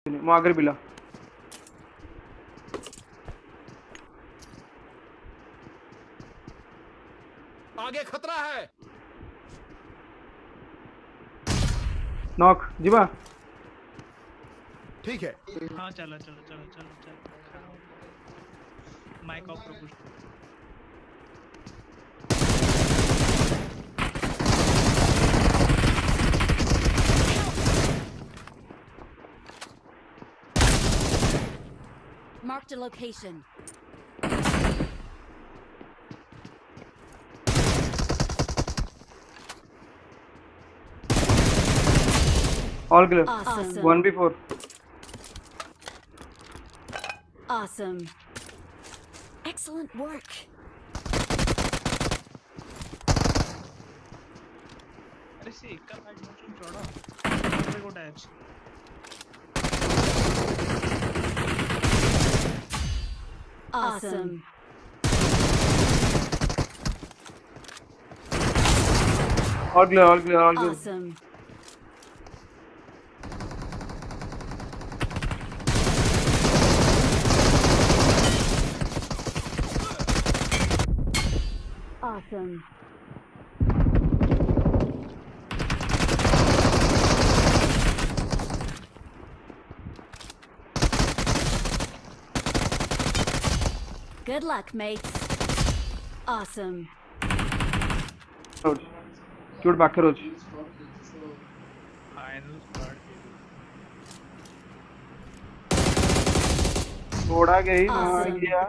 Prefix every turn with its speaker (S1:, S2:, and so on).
S1: ମୁଁ ଆଗରେ ପିଲା
S2: आगे खतरा है।
S1: नॉक जीवा
S2: ठीक है।
S3: हाँ चलो चलो चलो चलो चलो माइक ऑफ रखो
S4: Marked a location.
S1: All clear
S4: Awesome.
S1: 1v4
S4: Awesome. Excellent work.
S3: अरे से एक का फाइट मोशन छोड़ो मेरे को टैच
S4: Awesome.
S1: All clear
S4: Awesome. Awesome. Good luck, mates. Awesome.
S1: Cute पाखे रोज
S3: फाइनल स्क्वाड
S1: थोड़ा गई मार
S4: Awesome.
S1: गया